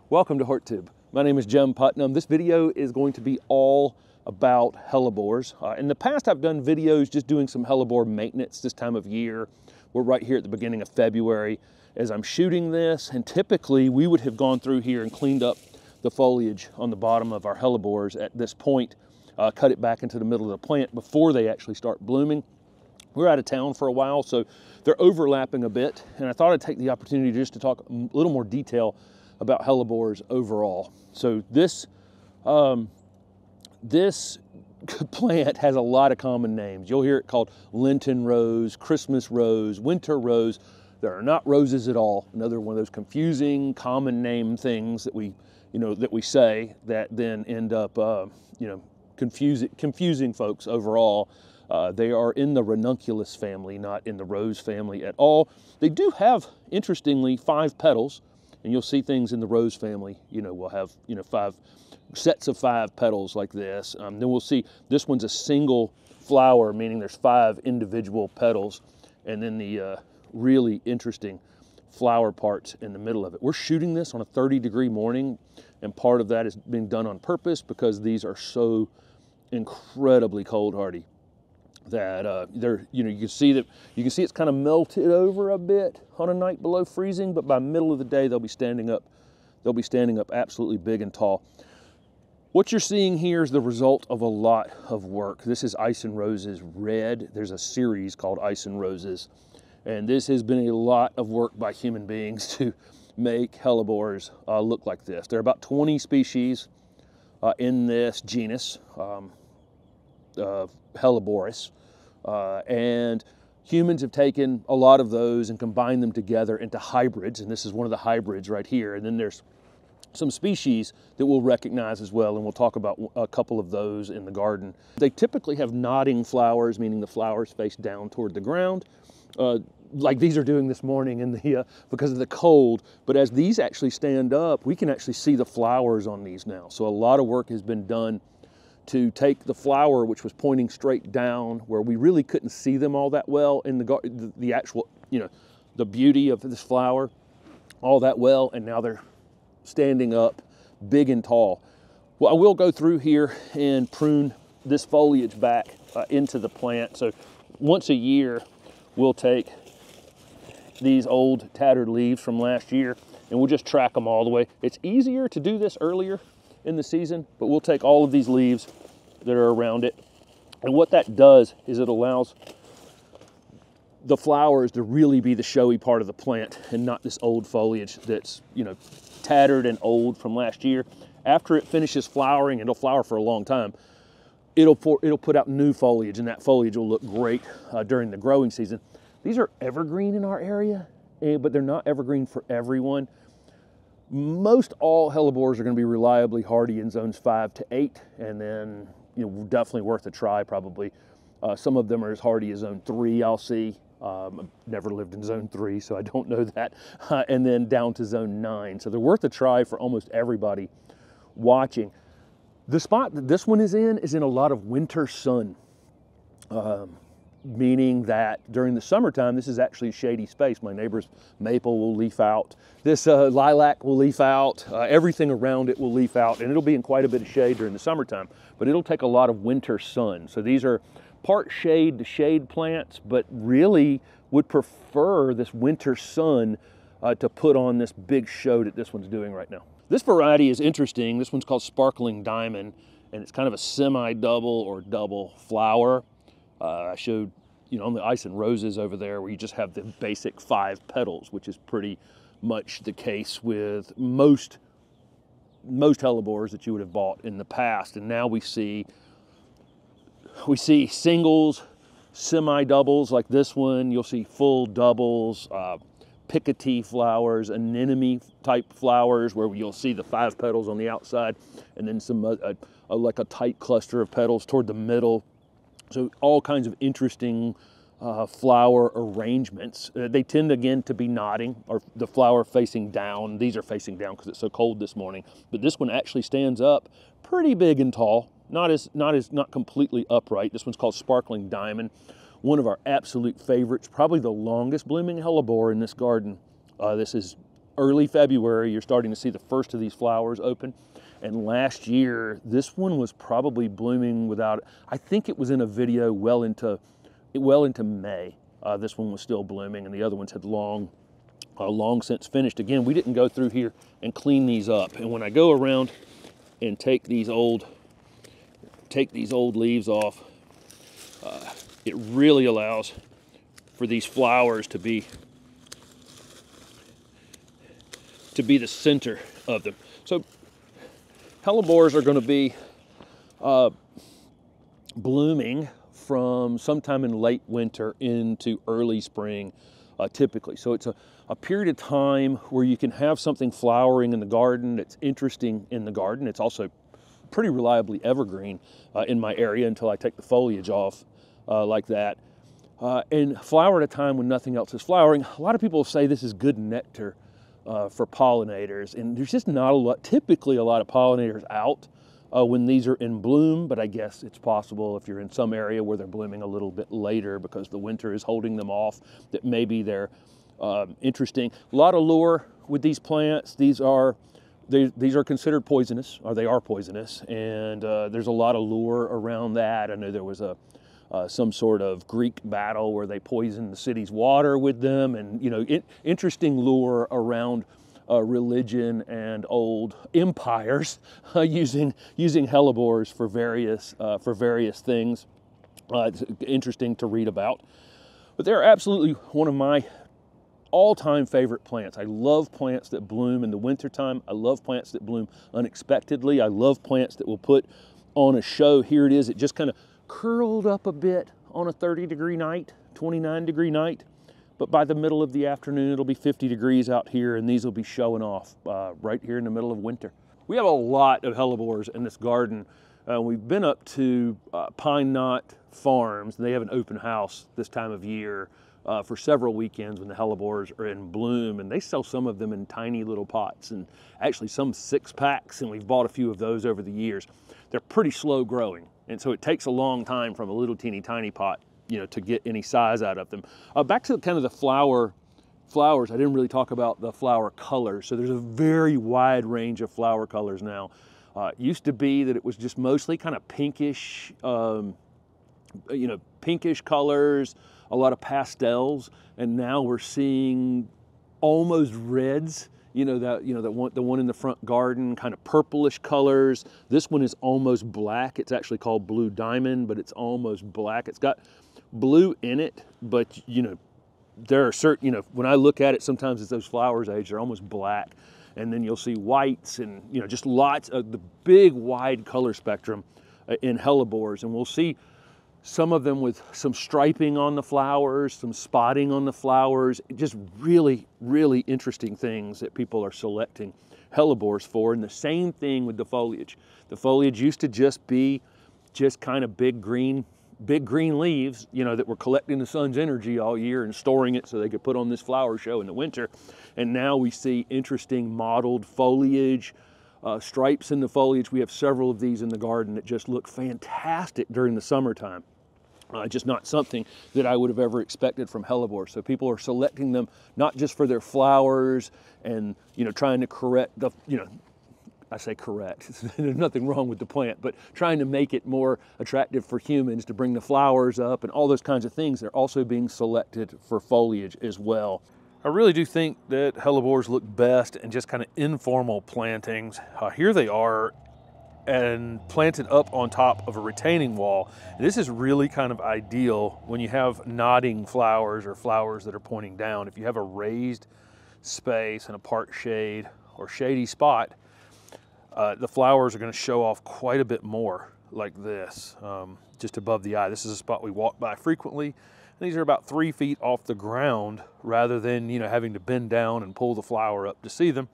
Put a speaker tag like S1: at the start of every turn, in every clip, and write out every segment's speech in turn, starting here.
S1: Welcome to HortTube. My name is Jim Putnam. This video is going to be all about hellebores. In the past, I've done videos just doing some hellebore maintenance this time of year. We're right here at the beginning of February as I'm shooting this, and typically we would have gone through here and cleaned up the foliage on the bottom of our hellebores at this point, cut it back into the middle of the plant before they actually start blooming. We're out of town for a while, so they're overlapping a bit, and I thought I'd take the opportunity just to talk a little more detail about hellebores overall. So this plant has a lot of common names. You'll hear it called Lenton Rose, Christmas Rose, Winter Rose. There are not roses at all. Another one of those confusing common name things that we say that then end up confusing folks overall. They are in the ranunculus family, not in the rose family at all. They do have, interestingly, 5 petals. And you'll see things in the rose family, we'll have, 5 sets of 5 petals like this. Then we'll see this one's a single flower, meaning there's 5 individual petals. And then the really interesting flower parts in the middle of it. We're shooting this on a 30-degree morning, and part of that is being done on purpose because these are so incredibly cold hardy that you can see it's kind of melted over a bit on a night below freezing, but by middle of the day they'll be standing up absolutely big and tall. What you're seeing here is the result of a lot of work. This is Ice and Roses Red. There's a series called Ice and Roses, and this has been a lot of work by human beings to make hellebores look like this. There are about 20 species in this genus, Hellebores. And humans have taken a lot of those and combined them together into hybrids, and this is one of the hybrids right here. And then there's some species that we'll recognize as well, and we'll talk about a couple of those in the garden. They typically have nodding flowers, meaning the flowers face down toward the ground, like these are doing this morning in the because of the cold. But as these actually stand up, we can actually see the flowers on these now. So a lot of work has been done to take the flower, which was pointing straight down, where we really couldn't see them all that well in the actual, the beauty of this flower all that well, and now they're standing up big and tall. Well, I will go through here and prune this foliage back into the plant. So once a year, we'll take these old tattered leaves from last year and we'll just track them all the way. It's easier to do this earlier in the season, but we'll take all of these leaves that are around it, and what that does is it allows the flowers to really be the showy part of the plant and not this old foliage that's tattered and old from last year. After it finishes flowering, it'll flower for a long time, it'll put out new foliage, and that foliage will look great during the growing season. These are evergreen in our area, but they're not evergreen for everyone. Most all hellebores are going to be reliably hardy in zones 5 to 8, and then definitely worth a try probably. Some of them are as hardy as zone 3, I'll see. I've never lived in zone 3, so I don't know that. And then down to zone 9. So they're worth a try for almost everybody watching. The spot that this one is in a lot of winter sun. Meaning that during the summertime, this is actually a shady space. My neighbor's maple will leaf out. This lilac will leaf out. Everything around it will leaf out, and it'll be in quite a bit of shade during the summertime, but it'll take a lot of winter sun. So these are part shade to shade plants, but really would prefer this winter sun to put on this big show that this one's doing right now. This variety is interesting. This one's called Sparkling Diamond, and it's kind of a semi-double or double flower. I showed, on the Ice and Roses over there, where you just have the basic 5 petals, which is pretty much the case with most hellebores that you would have bought in the past. And now we see singles, semi-doubles like this one. You'll see full doubles, picotee flowers, anemone type flowers, where you'll see the 5 petals on the outside, and then some like a tight cluster of petals toward the middle. So all kinds of interesting flower arrangements. They tend again to be nodding, or the flower facing down. These are facing down because it's so cold this morning. But this one actually stands up pretty big and tall. Not completely upright. This one's called Sparkling Diamond. One of our absolute favorites, probably the longest blooming hellebore in this garden. This is early February, you're starting to see the first of these flowers open. And last year, this one was probably blooming without, I think it was in a video well into May. This one was still blooming, and the other ones had long since finished. Again, we didn't go through here and clean these up. And when I go around and take these old leaves off, it really allows for these flowers to be the center of them. So hellebores are going to be blooming from sometime in late winter into early spring, typically. So it's a period of time where you can have something flowering in the garden that's interesting in the garden. It's also pretty reliably evergreen in my area until I take the foliage off like that. And flower at a time when nothing else is flowering. A lot of people say this is good nectar for pollinators, and there's just not typically a lot of pollinators out when these are in bloom, but I guess it's possible if you're in some area where they're blooming a little bit later because the winter is holding them off, that maybe they're interesting. A lot of lure with these plants. These are considered poisonous, or they are poisonous, and there's a lot of lure around that. I know there was some sort of Greek battle where they poisoned the city's water with them, and interesting lure around religion and old empires using hellebores for various things. It's interesting to read about, but they're absolutely one of my all-time favorite plants. I love plants that bloom in the wintertime. I love plants that bloom unexpectedly. I love plants that will put on a show. Here it is. It just kind of curled up a bit on a 30-degree night, 29-degree night. But by the middle of the afternoon, it'll be 50 degrees out here, and these will be showing off right here in the middle of winter. We have a lot of hellebores in this garden. We've been up to Pine Knot Farms. They have an open house this time of year for several weekends when the hellebores are in bloom, and they sell some of them in tiny little pots, and actually some 6-packs, and we've bought a few of those over the years. They're pretty slow growing, and so it takes a long time from a little teeny tiny pot to get any size out of them. Back to kind of the flowers, I didn't really talk about the flower colors. So there's a very wide range of flower colors now. It used to be that it was just mostly kind of pinkish, pinkish colors, a lot of pastels, and now we're seeing almost reds. The one in the front garden, kind of purplish colors. This one is almost black. It's actually called Blue Diamond, but it's almost black. It's got blue in it, but there are certain, when I look at it, sometimes as those flowers age, they're almost black. And then you'll see whites and, just lots of the big wide color spectrum in hellebores. And we'll see some of them with some striping on the flowers, some spotting on the flowers, just really, really interesting things that people are selecting hellebores for. And the same thing with the foliage. The foliage used to just be kind of big green leaves, that were collecting the sun's energy all year and storing it so they could put on this flower show in the winter. And now we see interesting mottled foliage, stripes in the foliage. We have several of these in the garden that just look fantastic during the summertime. Just not something that I would have ever expected from hellebore. So people are selecting them not just for their flowers and, trying to correct the, I say correct, there's nothing wrong with the plant, but trying to make it more attractive for humans to bring the flowers up and all those kinds of things. They're also being selected for foliage as well. I really do think that hellebores look best in just kind of informal plantings. Here they are and planted up on top of a retaining wall. And this is really kind of ideal when you have nodding flowers or flowers that are pointing down. If you have a raised space and a part shade or shady spot, the flowers are going to show off quite a bit more like this, just above the eye. This is a spot we walk by frequently. And these are about 3 feet off the ground rather than, having to bend down and pull the flower up to see them.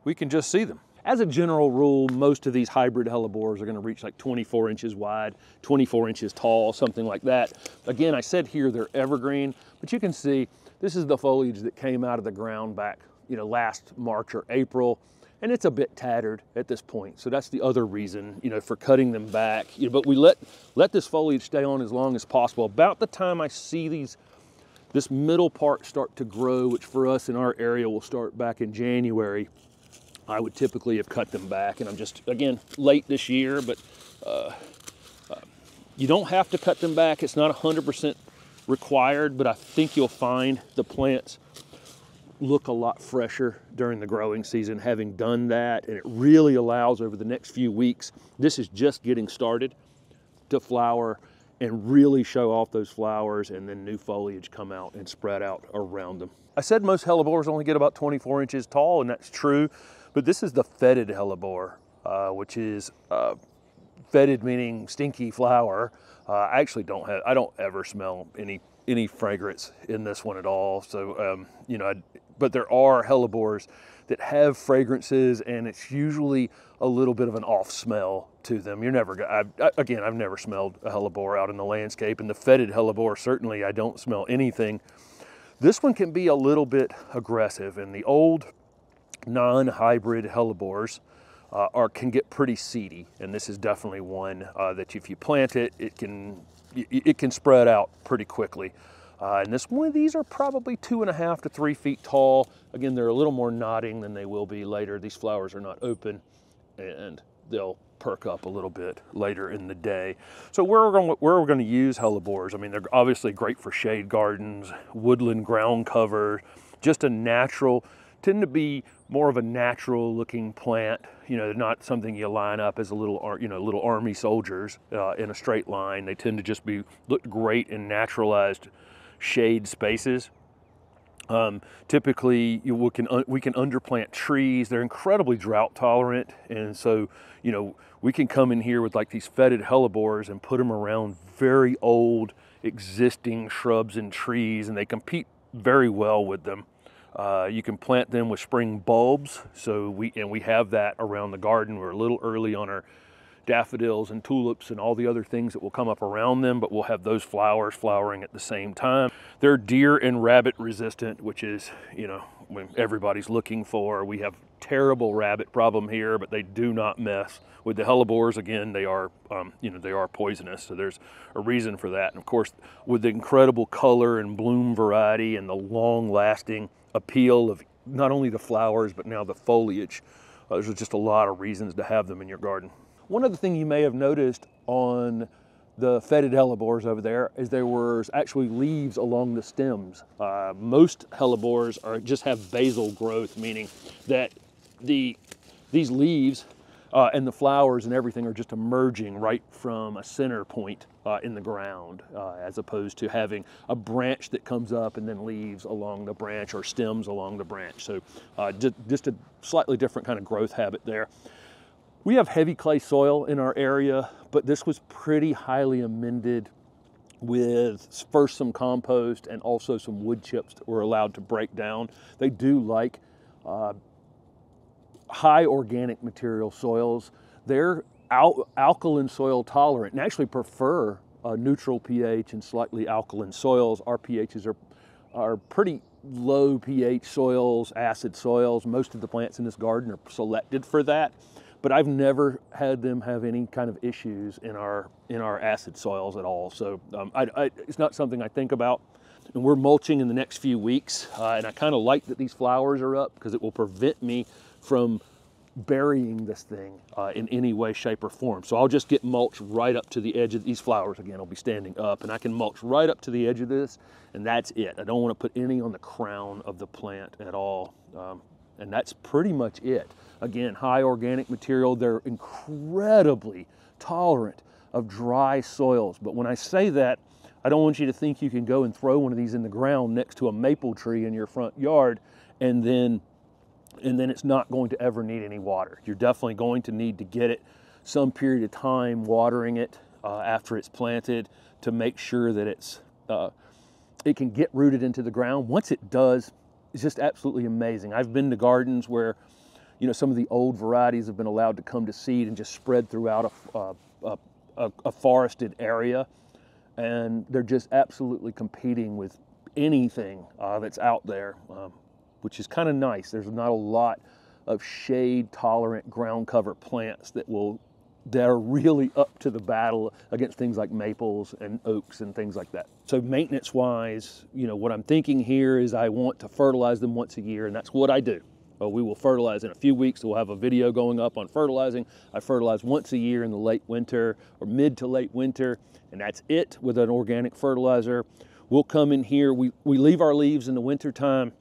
S1: We can just see them. As a general rule, most of these hybrid hellebores are going to reach like 24 inches wide, 24 inches tall, something like that. Again, I said here they're evergreen, but you can see this is the foliage that came out of the ground back, last March or April. And it's a bit tattered at this point. So that's the other reason, for cutting them back. But we let this foliage stay on as long as possible. About the time I see these this middle part start to grow, which for us in our area will start back in January, I would typically have cut them back. And I'm just, again, late this year, but you don't have to cut them back. It's not 100% required, but I think you'll find the plants look a lot fresher during the growing season having done that, and it really allows over the next few weeks, this is just getting started, to flower and really show off those flowers, and then new foliage come out and spread out around them. I said most hellebores only get about 24 inches tall, and that's true, but this is the fetid hellebore, which is fetid meaning stinky flower. I actually I don't ever smell any fragrance in this one at all. So, you know, but there are hellebores that have fragrances, and it's usually a little bit of an off smell to them. You're never, again, I've never smelled a hellebore out in the landscape, and the fetid hellebore, certainly I don't smell anything. This one can be a little bit aggressive, and the old non-hybrid hellebores can get pretty seedy, and this is definitely one that if you plant it, it can spread out pretty quickly. And this one of these are probably 2.5 to 3 feet tall. Again, they're a little more nodding than they will be later. These flowers are not open, and they'll perk up a little bit later in the day. So where we're going to use hellebores, I mean, they're obviously great for shade gardens, woodland ground cover, just a natural, tend to be more of a natural looking plant, you know, not something you line up as a little, you know, little army soldiers in a straight line. They tend to just look great in naturalized shade spaces. Typically, we can underplant trees. They're incredibly drought tolerant, and so, you know, we can come in here with like these fetid hellebores and put them around very old existing shrubs and trees, and they compete very well with them. You can plant them with spring bulbs, so we have that around the garden. We're a little early on our daffodils and tulips and all the other things that will come up around them, but we'll have those flowers flowering at the same time. They're deer and rabbit resistant, which is, you know, when everybody's looking for. We have terrible rabbit problem here, but they do not mess with the hellebores. Again, they are, you know, they are poisonous, so there's a reason for that. And of course, with the incredible color and bloom variety and the long-lasting appeal of not only the flowers, but now the foliage, there's just a lot of reasons to have them in your garden. One other thing you may have noticed on the fetid hellebores over there is there was actually leaves along the stems. Most hellebores just have basal growth, meaning that these leaves and the flowers and everything are just emerging right from a center point in the ground, as opposed to having a branch that comes up and then leaves along the branch or stems along the branch. So just a slightly different kind of growth habit there. We have heavy clay soil in our area, but this was pretty highly amended with first some compost and also some wood chips that were allowed to break down. They do like high organic material soils. They're alkaline soil tolerant and actually prefer neutral pH and slightly alkaline soils. Our pHs are pretty low pH soils, acid soils. Most of the plants in this garden are selected for that, but I've never had them have any kind of issues in our acid soils at all. So it's not something I think about. And we're mulching in the next few weeks, and I kind of like that these flowers are up because it will prevent me from burying this thing in any way, shape, or form. So I'll just get mulch right up to the edge of these flowers. Again, will be standing up, and I can mulch right up to the edge of this, and that's it. I don't want to put any on the crown of the plant at all, and that's pretty much it. Again, high organic material. They're incredibly tolerant of dry soils, but when I say that, I don't want you to think you can go and throw one of these in the ground next to a maple tree in your front yard and then it's not going to ever need any water. You're definitely going to need to get it some period of time watering it after it's planted to make sure that it can get rooted into the ground. Once it does, it's just absolutely amazing. I've been to gardens where, you know, some of the old varieties have been allowed to come to seed and just spread throughout a forested area, and they're just absolutely competing with anything that's out there, which is kind of nice. There's not a lot of shade tolerant ground cover plants that will that are really up to the battle against things like maples and oaks and things like that. So maintenance wise, you know, what I'm thinking here is I want to fertilize them once a year, and that's what I do. We will fertilize in a few weeks. We'll have a video going up on fertilizing. I fertilize once a year in the late winter or mid to late winter, and that's it with an organic fertilizer. We'll come in here, we leave our leaves in the winter time.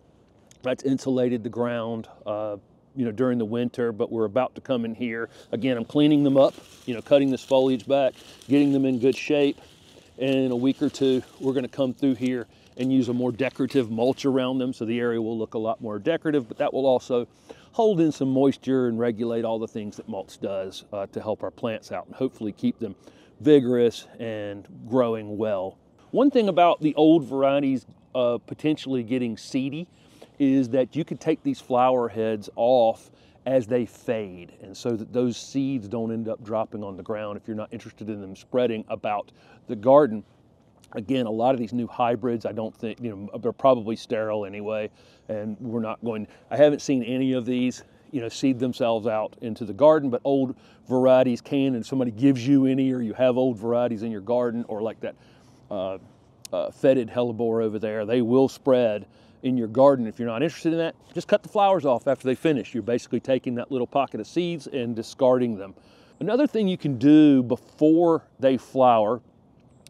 S1: That's insulated the ground, you know, during the winter, but we're about to come in here. Again, I'm cleaning them up, you know, cutting this foliage back, getting them in good shape. And in a week or two, we're gonna come through here and use a more decorative mulch around them, so the area will look a lot more decorative, but that will also hold in some moisture and regulate all the things that mulch does to help our plants out and hopefully keep them vigorous and growing well. One thing about the old varieties potentially getting seedy is that you could take these flower heads off as they fade, and so that those seeds don't end up dropping on the ground if you're not interested in them spreading about the garden. Again, a lot of these new hybrids, I don't think, you know, they're probably sterile anyway, and we're not going, I haven't seen any of these, you know, seed themselves out into the garden, but old varieties can, and somebody gives you any, or you have old varieties in your garden, or like that fetid hellebore over there, they will spread in your garden. If you're not interested in that, just cut the flowers off after they finish. You're basically taking that little pocket of seeds and discarding them. Another thing you can do before they flower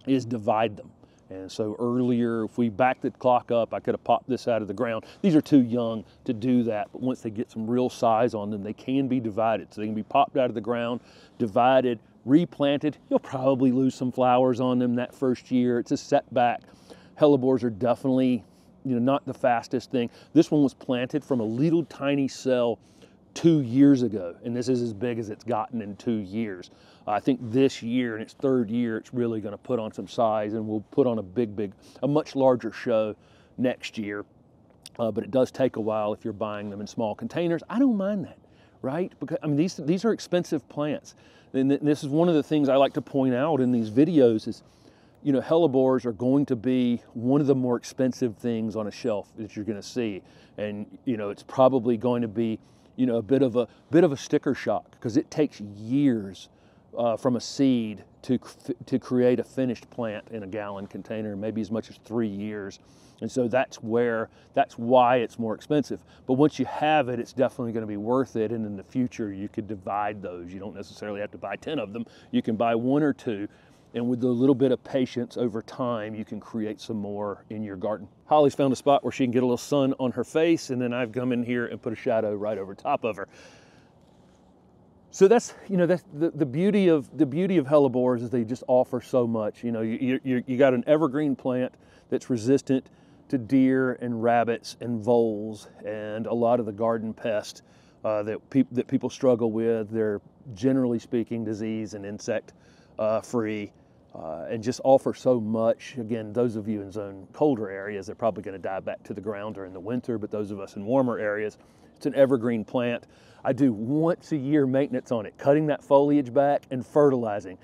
S1: is divide them. And so earlier, if we backed the clock up, I could have popped this out of the ground. These are too young to do that, but once they get some real size on them, they can be divided. So they can be popped out of the ground, divided, replanted. You'll probably lose some flowers on them that first year. It's a setback. Hellebores are definitely, you know, not the fastest thing. This one was planted from a little tiny cell 2 years ago, and this is as big as it's gotten in 2 years. I think this year, in its third year, it's really going to put on some size, and we'll put on a much larger show next year. But it does take a while if you're buying them in small containers. I don't mind that, right? Because I mean, these are expensive plants, and this is one of the things I like to point out in these videos is, you know, hellebores are going to be one of the more expensive things on a shelf that you're going to see, and you know, it's probably going to be, you know, a bit of a sticker shock, because it takes years from a seed to create a finished plant in a gallon container, maybe as much as 3 years. And so that's why it's more expensive. But once you have it, it's definitely going to be worth it. And in the future, you could divide those. You don't necessarily have to buy 10 of them. You can buy 1 or 2. And with a little bit of patience over time, you can create some more in your garden. Holly's found a spot where she can get a little sun on her face, and then I've come in here and put a shadow right over top of her. So that's, you know, that's the beauty of hellebores is they just offer so much. You know, you got an evergreen plant that's resistant to deer and rabbits and voles and a lot of the garden pests that people struggle with. They're generally speaking disease and insect free, and just offer so much. Again, those of you in zone colder areas, they're probably going to die back to the ground during the winter, but those of us in warmer areas, it's an evergreen plant. I do once a year maintenance on it, cutting that foliage back and fertilizing.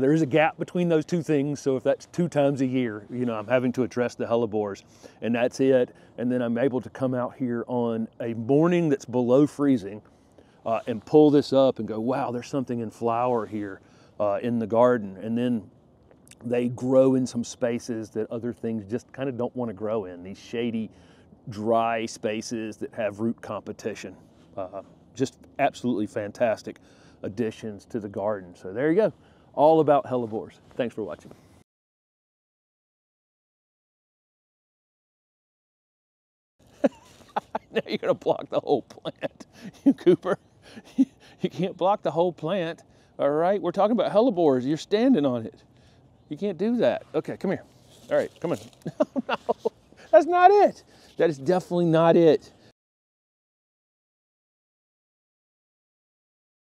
S1: There is a gap between those two things, so if that's 2 times a year, you know, I'm having to address the hellebores, and that's it. And then I'm able to come out here on a morning that's below freezing and pull this up and go, wow, there's something in flower here in the garden. And then they grow in some spaces that other things just kind of don't want to grow in, these shady, dry spaces that have root competition. Just absolutely fantastic additions to the garden. So there you go, all about hellebores. Thanks for watching. Now you're gonna block the whole plant, you Cooper. You can't block the whole plant, all right? We're talking about hellebores, you're standing on it. You can't do that. Okay, come here. All right, come on. No, that's not it. That is definitely not it.